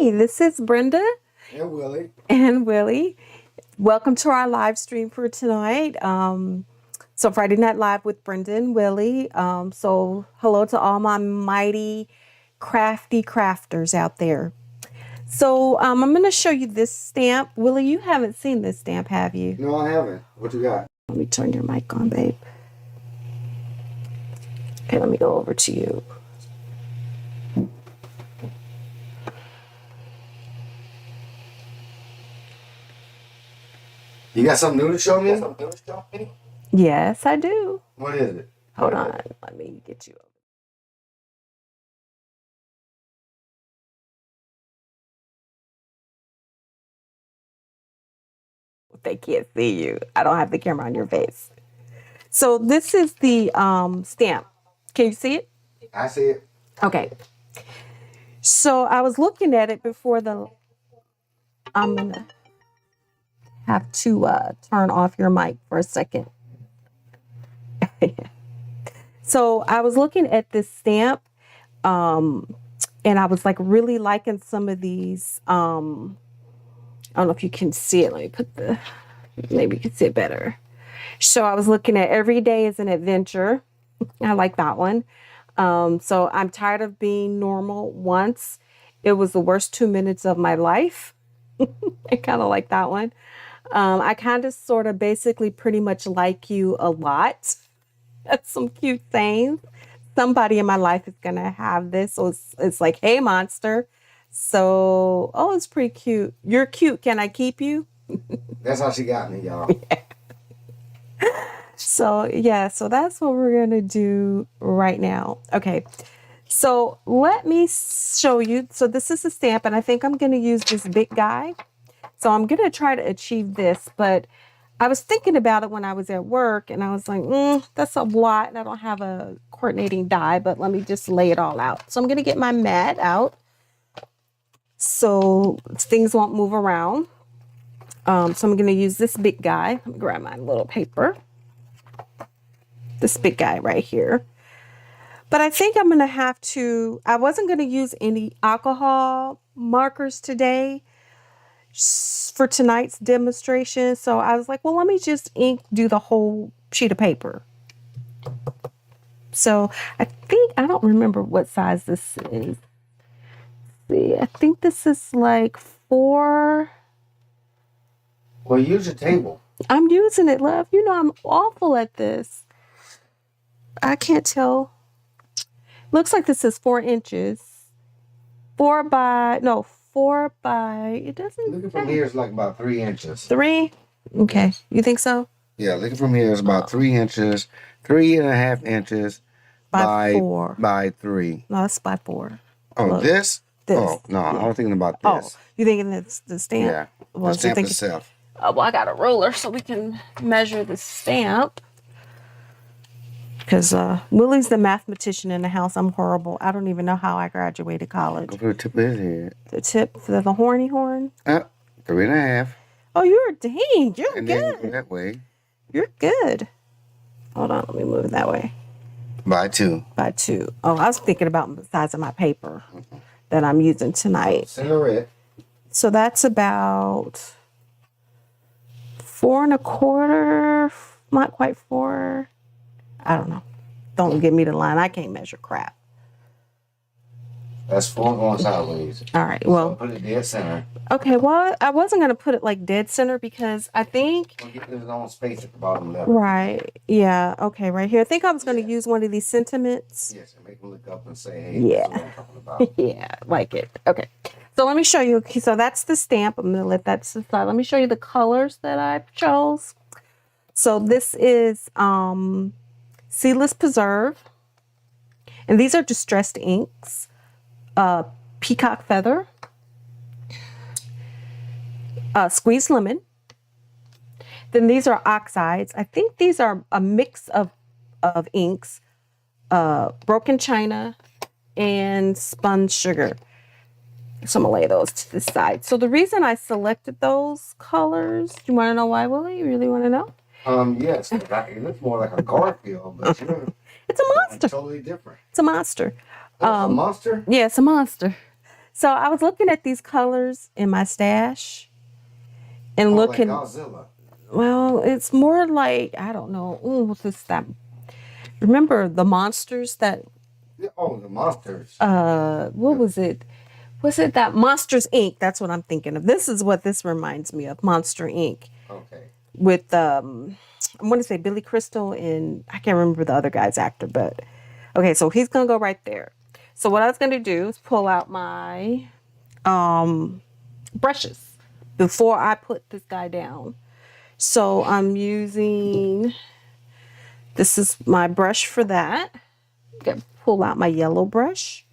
Hey, this is Brenda and Willie. and Willie. Welcome to our live stream for tonight. So Friday Night Live with Brenda and Willie. So hello to all my mighty crafty crafters out there. So I'm going to show you this stamp. Willie, you haven't seen this stamp, have you? No, I haven't. What you got? Let me turn your mic on, babe. Okay, let me go over to you. You got something new to show me? Yes, I do. What is it? Hold on. Let me get you over. They can't see you. I don't have the camera on your face. So this is the stamp. Can you see it? I see it. Okay. So I was looking at it before I'm gonna have to turn off your mic for a second. So I was looking at this stamp, and I was like really liking some of these. I don't know if you can see it. Let me put maybe you can see it better. So I was looking at Every Day is an Adventure. I like that one. So I'm tired of being normal once. It was the worst 2 minutes of my life. I kind of like that one. I kind of sort of basically pretty much like you a lot. That's some cute things. Somebody in my life is going to have this. So it's like, hey, monster. So, oh, it's pretty cute. You're cute. Can I keep you? That's how she got me, y'all. Yeah. So, yeah, so that's what we're going to do right now. Okay. So let me show you. So this is a stamp, and I think I'm going to use this big guy. So I'm going to try to achieve this, but I was thinking about it when I was at work, and I was like, that's a lot, and I don't have a coordinating die, but let me just lay it all out. So I'm going to get my mat out so things won't move around. So I'm going to use this big guy. Let me grab my little paper. This big guy right here. But I think I'm going to have to, I wasn't going to use any alcohol markers today for tonight's demonstration. So I was like, well, let me just do the whole sheet of paper. So I don't remember what size this is. See, I think this is like 4. Well, use your table. I'm using it, love. You know, I'm awful at this. I can't tell. Looks like this is 4 inches. 4 by, it doesn't. Looking from here is like about 3 inches. 3? Okay. You think so? Yeah, looking from here is about 3 inches, 3.5 inches by 4. By 3. No, it's by 4. Oh, look. this? This. Oh, no, Yeah. I'm thinking about this. Oh, you thinking it's the stamp? Yeah, well, the stamp itself. Oh, well, I got a ruler so we can measure the stamp. Because Willie's the mathematician in the house. I'm horrible. I don't even know how I graduated college. Go for the tip of his head. The tip for the horny horn? 3.5. Oh, you're good. And then go that way. You're good. Hold on, let me move it that way. By 2. By 2. Oh, I was thinking about the size of my paper that I'm using tonight. Center it. So that's about 4 1/4, not quite 4. I don't know. Don't give me the line. I can't measure crap. That's 4 going sideways. All right. Well, so put it dead center. Okay. Well, I wasn't going to put it like dead center because I think. We'll get his own space at the bottom left. Right. Yeah. Okay. Right here. I think I was going to use one of these sentiments. Yes. And make him look up and say, hey, yeah. that's what I'm talking about. Yeah. Like it. Okay. So let me show you. Okay, so that's the stamp. I'm going to let that aside. Let me show you the colors that I chose. So this is Seedless Preserve. And these are distressed inks. Peacock Feather. Squeezed Lemon. Then these are Oxides. I think these are a mix of inks. Broken China and Spun Sugar. So I'm going to lay those to the side. So the reason I selected those colors, do you want to know why, Willie? You really want to know? Yes. It looks more like a Garfield, but it's a monster. Totally different. It's a monster. A monster? Yeah, it's a monster. So I was looking at these colors in my stash and looking. Like Godzilla. Well, it's more like, I don't know. Ooh, what's this? That? Remember the monsters that? Oh, the monsters. What was it? Was it that Monsters Inc? That's what I'm thinking of. This is what this reminds me of. Monster Inc. Okay. With I want to say Billy Crystal and I can't remember the other guy's actor, but okay, so he's gonna go right there. So what I was gonna do is pull out my brushes before I put this guy down. So I'm using, this is my brush for that. Pull out my yellow brush.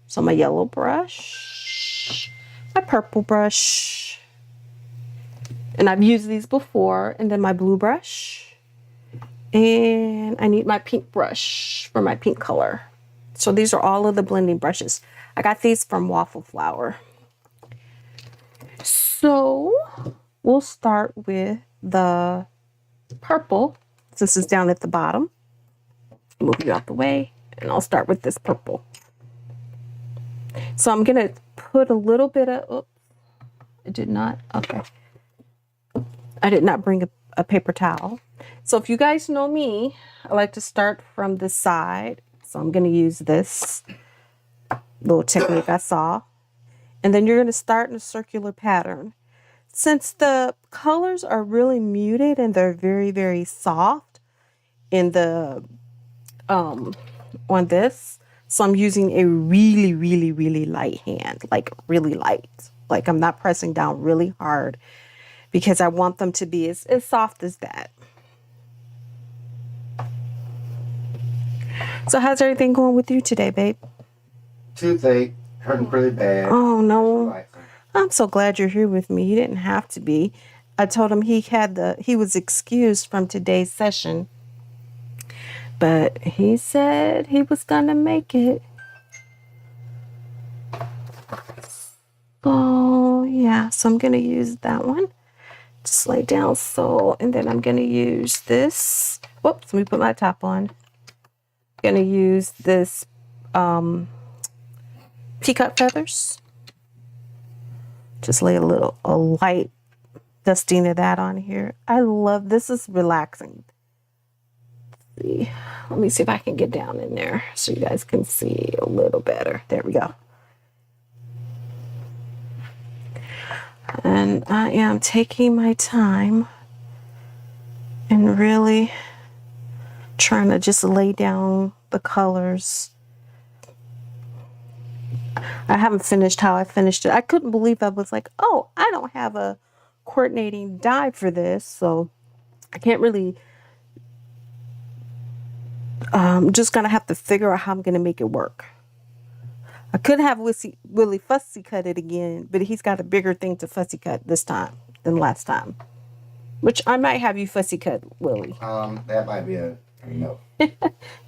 So my yellow brush, my purple brush, and I've used these before, and then my blue brush, and I need my pink brush for my pink color. So these are all of the blending brushes. I got these from Waffle Flower. So we'll start with the purple. This is down at the bottom. Move you out the way, and I'll start with this purple. So I'm going to put a little bit of, oops, I did not, okay. I did not bring a paper towel. So if you guys know me, I like to start from the side. So I'm going to use this little technique I saw. And then you're going to start in a circular pattern. Since the colors are really muted and they're very, very soft in the, on this, so I'm using a really, really, really light hand, like really light. Like I'm not pressing down really hard because I want them to be as soft as that. So how's everything going with you today, babe? Toothache, hurting pretty bad. Oh, no. I'm so glad you're here with me. You didn't have to be. I told him he was excused from today's session. But he said he was going to make it. Oh, yeah. So I'm going to use that one. Just lay down so. And then I'm going to use this. Whoops, let me put my top on. I'm going to use this peacock feathers. Just lay a light dusting of that on here. I love, this is relaxing. Let me see if I can get down in there so you guys can see a little better. There we go. And I am taking my time and really trying to just lay down the colors. I haven't finished how I finished it. I couldn't believe I was like, oh, I don't have a coordinating die for this, so I can't really. I'm just going to have to figure out how I'm going to make it work. I could have Willie fussy cut it again, but he's got a bigger thing to fussy cut this time than last time. Which I might have you fussy cut, Willie. That might be a no. You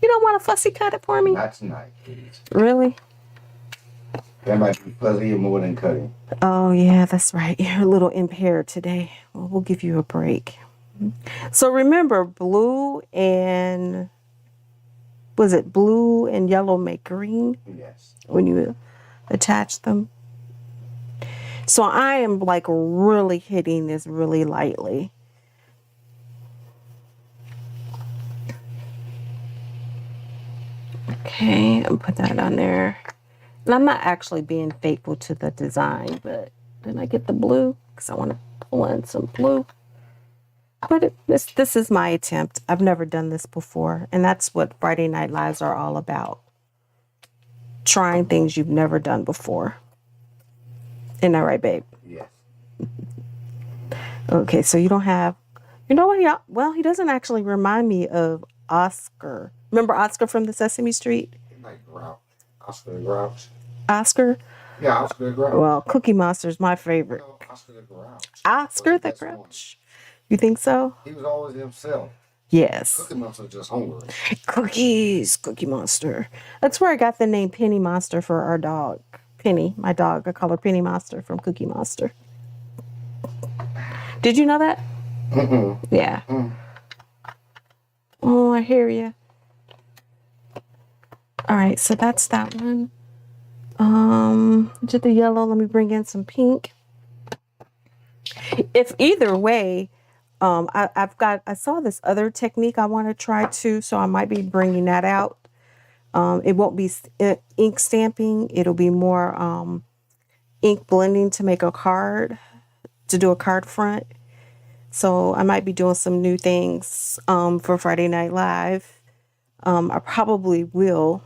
don't want to fussy cut it for me? Not tonight, please. Really? That might be fuzzy more than cutting. Oh, yeah, that's right. You're a little impaired today. Well, we'll give you a break. So remember, blue and... Was it blue and yellow make green? Yes. When you attach them. So I am like really hitting this really lightly. Okay, I'll put that on there. And I'm not actually being faithful to the design, but then I get the blue because I want to pull in some blue. But this is my attempt. I've never done this before. And that's what Friday Night Lives are all about. Trying things you've never done before. Isn't that right, babe? Yes. Okay, so you don't have... You know what? Well, he doesn't actually remind me of Oscar. Remember Oscar from the Sesame Street? Like Grouch. Oscar the Grouch. Oscar? Yeah, Oscar the Grouch. Well, Cookie Monster's my favorite. No, Oscar the Grouch. Oscar the Grouch. You think so? He was always himself. Yes. Cookie Monster was just hungry. Cookies, Cookie Monster. That's where I got the name Penny Monster for our dog. Penny, my dog. I call her Penny Monster from Cookie Monster. Did you know that? Mm-mm. Yeah. Mm. Oh, I hear you. All right, so that's that one. Did the yellow, let me bring in some pink. If either way, I saw this other technique I want to try too, so I might be bringing that out. It won't be ink stamping. It'll be more ink blending to make a card, to do a card front. So I might be doing some new things for Friday Night Live. I probably will.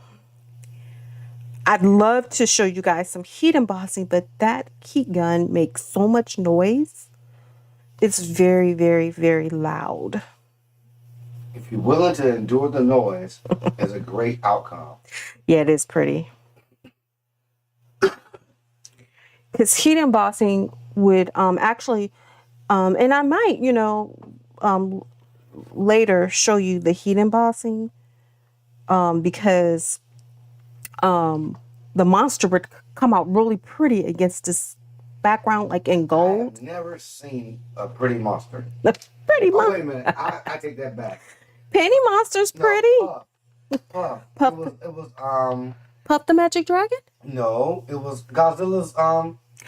I'd love to show you guys some heat embossing, but that heat gun makes so much noise. It's very, very, very loud. If you're willing to endure the noise, it's a great outcome. Yeah, it is pretty. Because heat embossing would actually, and I might, later show you the heat embossing because the monster would come out really pretty against this background, like in gold. I've never seen a pretty monster. Pretty monster. Wait a minute. I take that back. Penny Monster's pretty. Puff. Puff. It was Puff the Magic Dragon? No, it was Godzilla's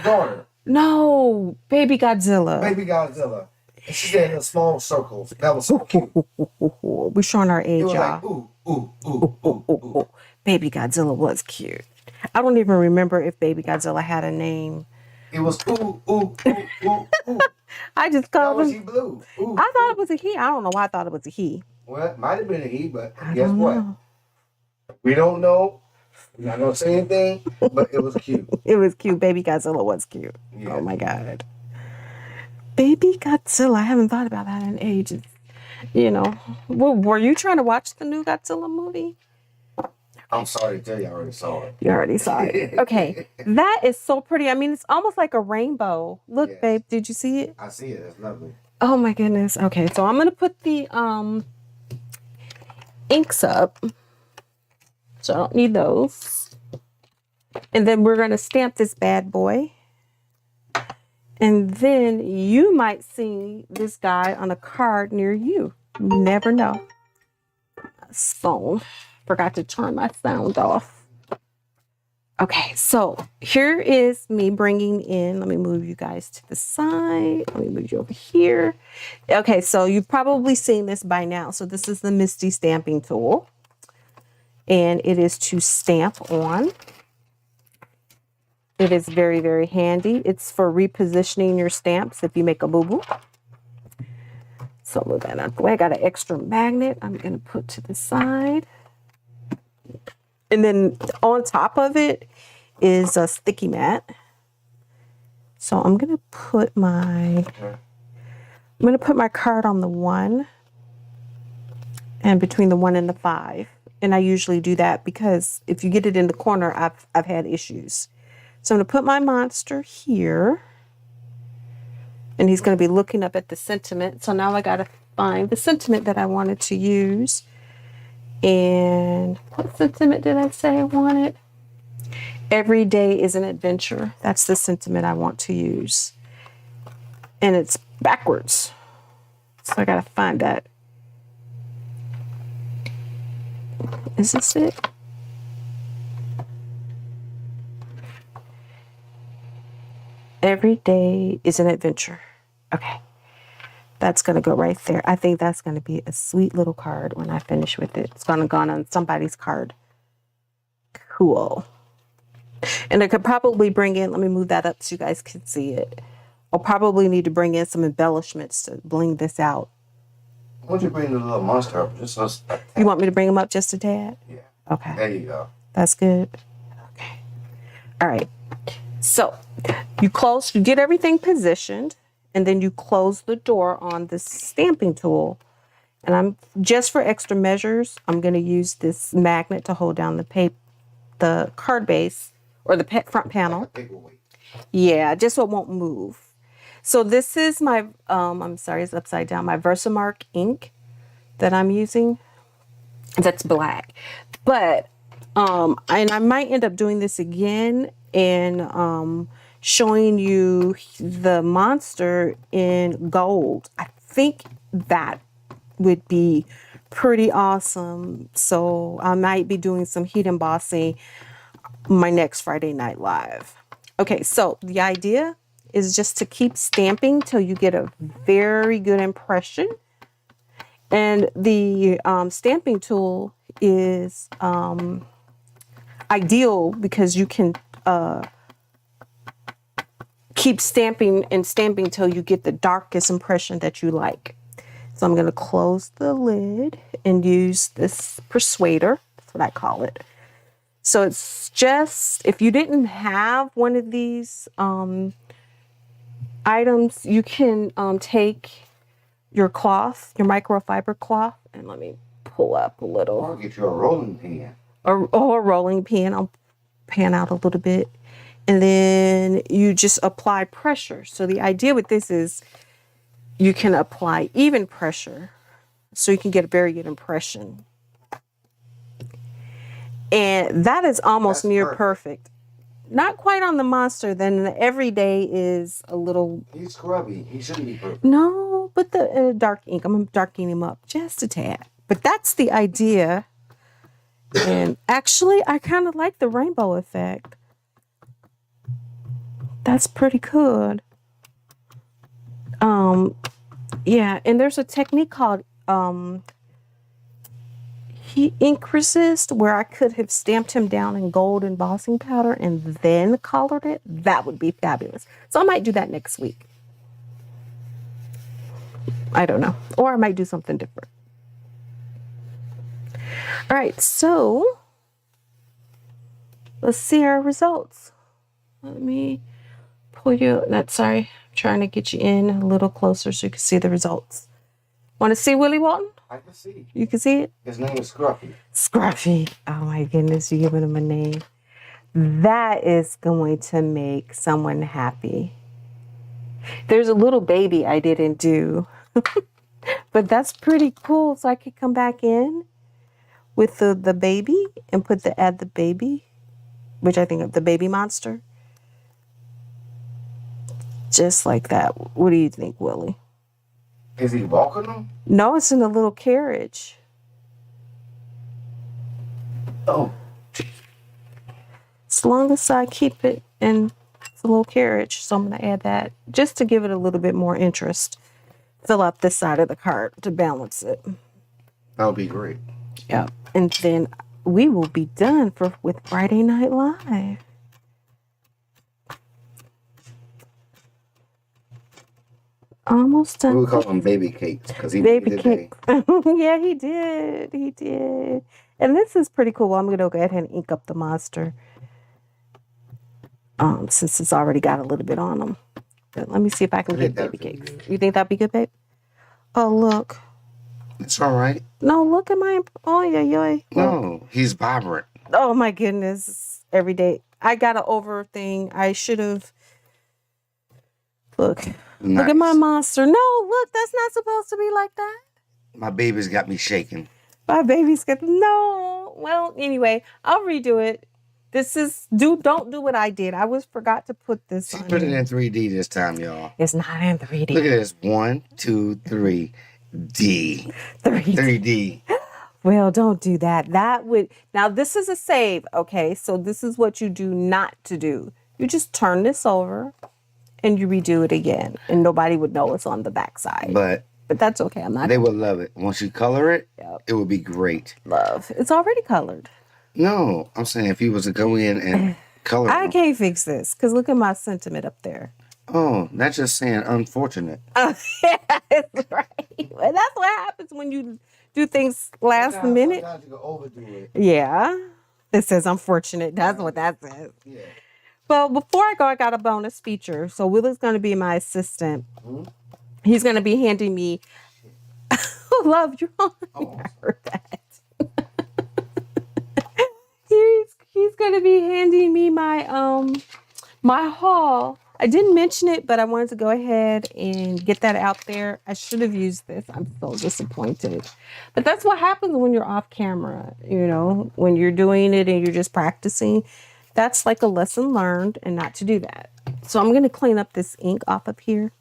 daughter. No, Baby Godzilla. Baby Godzilla. She said in small circles. That was so cute. We're showing our age, It was y'all. like, ooh. Baby Godzilla was cute. I don't even remember if Baby Godzilla had a name. It was ooh. I just That called was him. he blue. Ooh, I thought it was a he. I don't know why I thought it was a he. Well, it might have been a he, but I guess don't what? know. We don't know. We're not gonna say anything, but it was cute. It was cute. Baby Godzilla was cute. Yeah. Oh my God. Baby Godzilla. I haven't thought about that in ages. Well, were you trying to watch the new Godzilla movie? I'm sorry to tell you, I already saw it. You already saw it. Okay. That is so pretty. I mean, it's almost like a rainbow. Look, Yes. babe, did you see it? I see it. It's lovely. Oh my goodness. Okay, so I'm gonna put the inks up. So I don't need those. And then we're gonna stamp this bad boy. And then you might see this guy on a card near you. You never know. Phone. Forgot to turn my sound off. Okay, so here is me bringing in, let me move you guys to the side. Let me move you over here. Okay, so you've probably seen this by now. So this is the Misty stamping tool. And it is to stamp on. It is very, very handy. It's for repositioning your stamps if you make a boo-boo. So move that out of the way. I got an extra magnet I'm going to put to the side. And then on top of it is a sticky mat. So I'm going to put my card on the 1 and between the 1 and the 5. And I usually do that because if you get it in the corner, I've had issues. So I'm going to put my monster here. And he's going to be looking up at the sentiment. So now I got to find the sentiment that I wanted to use. And what sentiment did I say I wanted? Every day is an adventure. That's the sentiment I want to use. And it's backwards. So I got to find that. Is this it? Every day is an adventure. Okay. That's going to go right there. I think that's going to be a sweet little card when I finish with it. It's going to go on somebody's card. Cool. And I could probably bring in, let me move that up so you guys can see it. I'll probably need to bring in some embellishments to bling this out. Why don't you bring the little monster up? Just so You want me to bring him up just a tad? Yeah. Okay. There you go. That's good. Okay. All right. So you get everything positioned, and then you close the door on this stamping tool. And I'm just for extra measures, I'm going to use this magnet to hold down the card base or the front panel. Yeah, just so it won't move. So this is my, I'm sorry, it's upside down, my Versamark ink that I'm using. That's black. But, and I might end up doing this again and showing you the monster in gold. I think that would be pretty awesome. So I might be doing some heat embossing. my next Friday Night Live. Okay, so the idea is just to keep stamping till you get a very good impression. And the stamping tool is ideal because you can keep stamping and stamping till you get the darkest impression that you like. So I'm going to close the lid and use this persuader. That's what I call it. So it's just, if you didn't have one of these items, you can take your cloth, your microfiber cloth, and let me pull up a little. Or get you a rolling pin. Or a rolling pin. I'll pan out a little bit. And then you just apply pressure. So the idea with this is you can apply even pressure so you can get a very good impression. And that is almost near perfect. Not quite on the monster, then the everyday is a little... He's scrubby. He shouldn't be perfect. No, but the dark ink, I'm darkening him up just a tad. But that's the idea. And actually, I kind of like the rainbow effect. That's pretty good. Yeah, and there's a technique called heat ink resist where I could have stamped him down in gold embossing powder and then colored it. That would be fabulous. So I might do that next week. I don't know. Or I might do something different. All right, so let's see our results. Let me pull you, sorry, I'm trying to get you in a little closer so you can see the results. Want to see Willie Walton? I can see. You can see it? His name is Scruffy. Scruffy. Oh my goodness, you're giving him a name. That is going to make someone happy. There's a little baby I didn't do. But that's pretty cool. So I could come back in with the baby and add the baby, which I think of the baby monster. Just like that. What do you think, Willie? Is he walking them? No, it's in a little carriage. Oh. As long as I keep it in a little carriage. So I'm going to add that just to give it a little bit more interest. Fill up this side of the card to balance it. That'll be great. Yeah. And then we will be done with Friday Night Live. Almost done. We would call them baby cakes because he baby did cakes. Yeah, he did. He did. And this is pretty cool. I'm going to go ahead and ink up the monster. Since it's already got a little bit on them. But let me see if I can get baby cakes. You think that'd be good, babe? Oh, look. It's all right. No, look at my... Oh, yeah. No, he's vibrant. Oh, my goodness. Every day. I got an over thing. I should have... Look. Nice. Look at my monster. No, look. That's not supposed to be like that. My baby's got me shaking. My baby's got... No. Well, anyway, I'll redo it. This is... Don't do what I did. I forgot to put this on. Put it in 3D this time, y'all. It's not in 3D. Look at this. 1, 2, 3. D. 3D. Well, don't do that. That would... Now, this is a save, okay? So this is what you do not to do. You just turn this over and you redo it again. And nobody would know it's on the backside. But that's okay. I'm not... They would love it. Once you color it, It would be great. Love. It's already colored. No, I'm saying if you was to go in and color I can't fix this because look at my sentiment up there. Oh, that's just saying unfortunate. Yeah, that's right. Well, that's what happens when you do things last minute. Sometimes you can overdo it. Yeah. It says unfortunate. That's what that says. Yeah. Well, before I go, I got a bonus feature. So Willie's going to be my assistant. Mm-hmm. He's going to be handing me... Love, you're on. Oh. I heard that. He's going to be handing me my my haul. I didn't mention it, but I wanted to go ahead and get that out there. I should have used this. I'm so disappointed. But that's what happens when you're off camera, you know, when you're doing it and you're just practicing. That's like a lesson learned and not to do that. So I'm going to clean up this ink off up here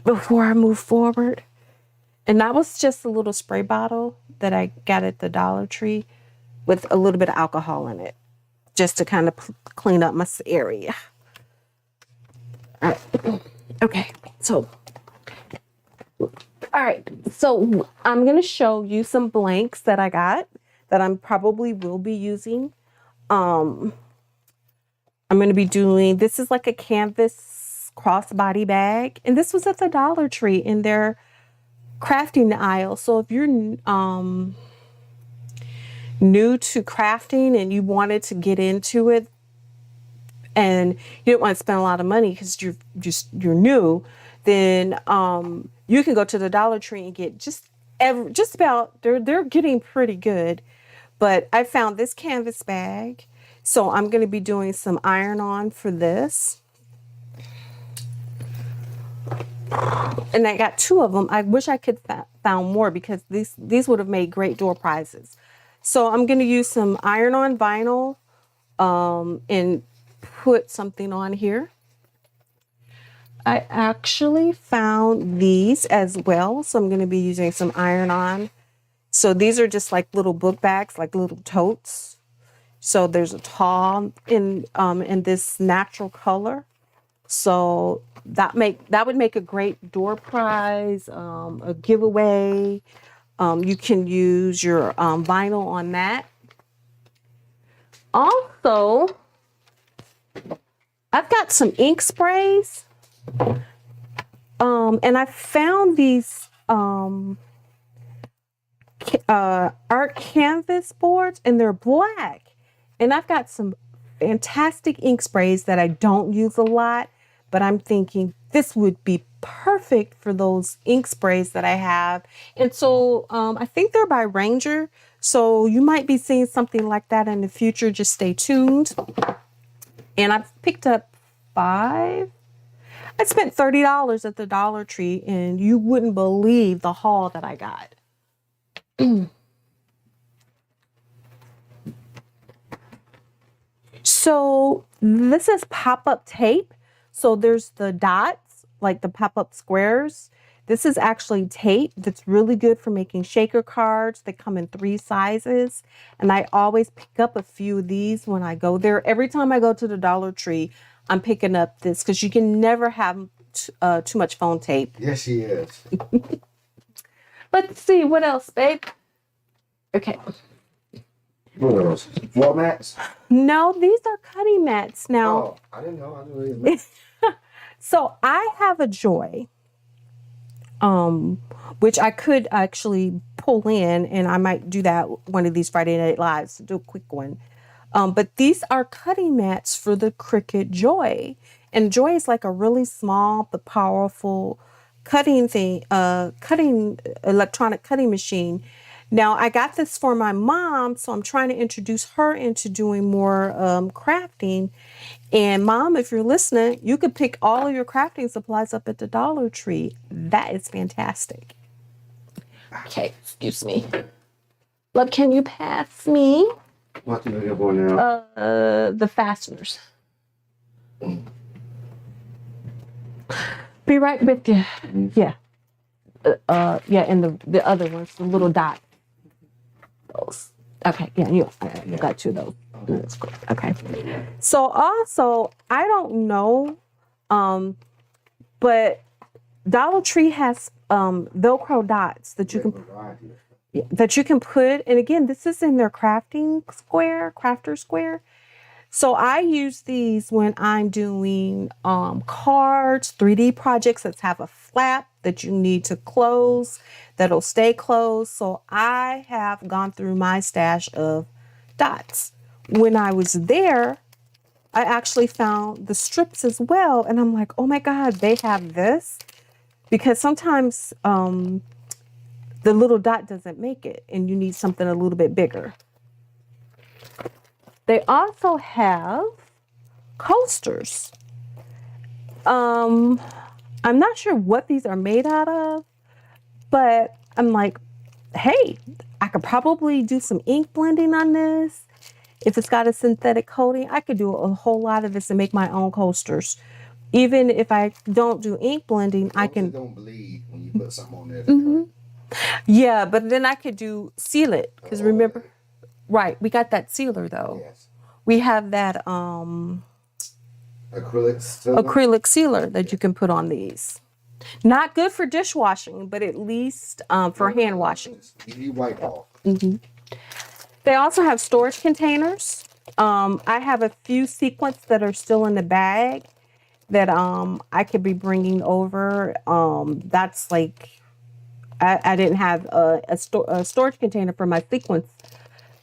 before I move forward. And that was just a little spray bottle that I got at the Dollar Tree with a little bit of alcohol in it. just to kind of clean up my area. All right. Okay, so, all right. So I'm going to show you some blanks that I got that I'm probably will be using. I'm going to be doing, this is like a canvas crossbody bag. And this was at the Dollar Tree in their crafting aisle. So if you're new to crafting and you wanted to get into it and you don't want to spend a lot of money because you're new, then you can go to the Dollar Tree and get just about, they're getting pretty good. But I found this canvas bag. So I'm going to be doing some iron on for this. And I got 2 of them. I wish I could found more because these would have made great door prizes. So I'm going to use some iron on vinyl and put something on here. I actually found these as well. So I'm going to be using some iron on. So these are just like little book bags, like little totes. So there's a tall in this natural color. So that would make a great door prize, a giveaway. You can use your vinyl on that. Also, I've got some ink sprays. And I found these art canvas boards, and they're black. And I've got some fantastic ink sprays that I don't use a lot, but I'm thinking this would be perfect for those ink sprays that I have. And so I think they're by Ranger. So you might be seeing something like that in the future. Just stay tuned. And I've picked up 5. I spent $30 at the Dollar Tree, and you wouldn't believe the haul that I got. So this is pop-up tape. So there's the dots, like the pop-up squares. This is actually tape that's really good for making shaker cards. They come in 3 sizes. And I always pick up a few of these when I go there. Every time I go to the Dollar Tree, I'm picking up this because you can never have too much foam tape. Yes, she is. Let's see, what else, babe? Okay. What else? Wall mats? No, these are cutting mats. Now, Oh, I didn't know. I didn't really. so I have a Joy, which I could actually pull in, and I might do that one of these Friday Night Lives, do a quick one. But these are cutting mats for the Cricut Joy. And Joy is like a really small but powerful cutting electronic cutting machine. Now, I got this for my mom, so I'm trying to introduce her into doing more crafting. And Mom, if you're listening, you could pick all of your crafting supplies up at the Dollar Tree. That is fantastic. Okay, excuse me. Love, can you pass me What do you have on now? the fasteners? Be right with you. Yeah. Yeah, and the other ones, the little dot. Those. Okay, yeah, you got 2 of those. That's cool. Okay. So also, I don't know, but Dollar Tree has Velcro dots that you can put. And again, this is in their crafter square. So I use these when I'm doing cards, 3D projects that have a flap that you need to close, that'll stay closed. So I have gone through my stash of dots. When I was there, I actually found the strips as well. And I'm like, oh my God, they have this? Because sometimes the little dot doesn't make it and you need something a little bit bigger. They also have coasters. I'm not sure what these are made out of, but I'm like, hey, I could probably do some ink blending on this. If it's got a synthetic coating, I could do a whole lot of this and make my own coasters. Even if I don't do ink blending, I can. Don't bleed when you put something on there. Yeah, but then I could seal it. Because remember, right, we got that sealer though. Yes. We have that acrylic sealer that you can put on these. Not good for dishwashing, but at least for hand washing. You wipe off. They also have storage containers. I have a few sequins that are still in the bag that I could be bringing over. That's like, I didn't have a storage container for my sequins.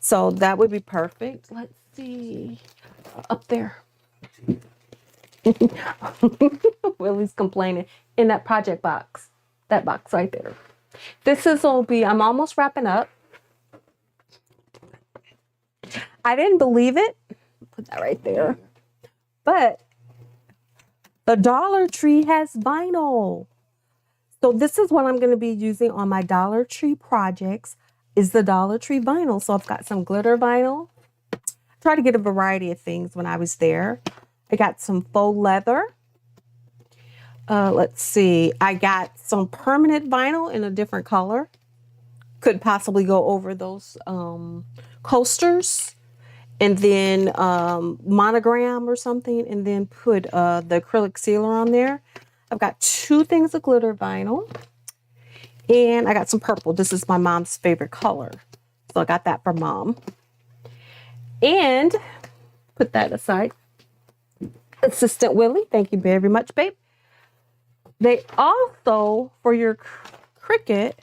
So that would be perfect. Let's see. Up there. Willie's complaining. In that project box. That box right there. I'm almost wrapping up. I didn't believe it. Put that right there. But the Dollar Tree has vinyl. So this is what I'm going to be using on my Dollar Tree projects is the Dollar Tree vinyl. So I've got some glitter vinyl. Try to get a variety of things when I was there. I got some faux leather. Let's see. I got some permanent vinyl in a different color. Could possibly go over those coasters. And then monogram or something. And then put the acrylic sealer on there. I've got 2 things of glitter vinyl. And I got some purple. This is my mom's favorite color. So I got that for mom. And put that aside. Assistant Willie, thank you very much, babe. They also, for your Cricut,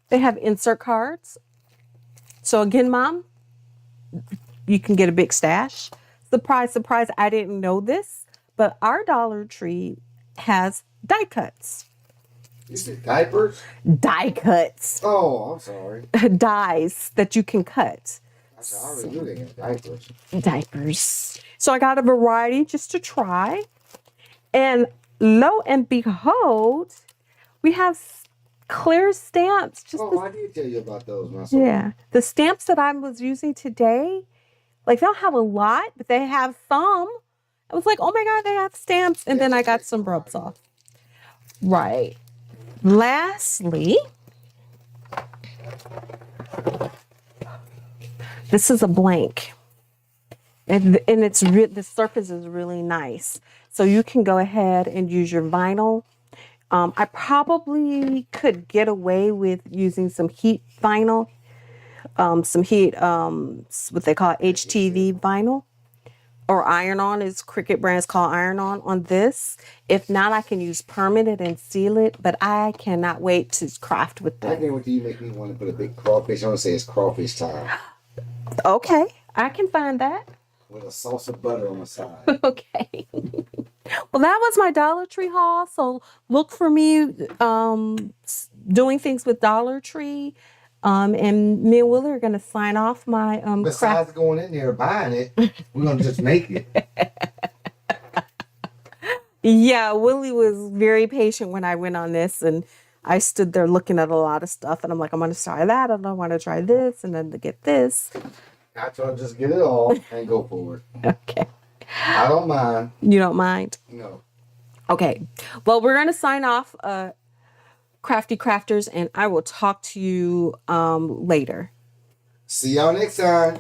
they have insert cards. So again, mom, you can get a big stash. Surprise, surprise, I didn't know this, but our Dollar Tree has die cuts. Is it diapers? Die cuts. Oh, I'm sorry. Dies that you can cut. I already knew they got diapers. Diapers. So I got a variety just to try. And lo and behold, we have clear stamps. I did tell you about those myself. Yeah. The stamps that I was using today, like they don't have a lot, but they have some. I was like, oh my God, they have stamps. And then I got some rubs off. Right. Lastly, this is a blank. And it's the surface is really nice. So you can go ahead and use your vinyl. I probably could get away with using some heat vinyl. Some heat, what they call HTV vinyl. Or iron-on, is Cricut brands call iron-on this. If not, I can use permanent and seal it, but I cannot wait to craft with I this. think you make me want to put a big crawfish. I want to say it's crawfish time. Okay, I can find that. With a sauce of butter on the side. Okay. Well, that was my Dollar Tree haul. So look for me doing things with Dollar Tree. And me and Willie are going to sign off my Besides going in there buying it, we're going to just make it. Yeah, Willie was very patient when I went on this, and I stood there looking at a lot of stuff, and I'm like, I'm going to try that, and I want to try this, and then to get this. I try to just get it all and go for it. Okay. I don't mind. You don't mind? No. Okay. Well, we're going to sign off, Crafty Crafters, and I will talk to you later. See y'all next time.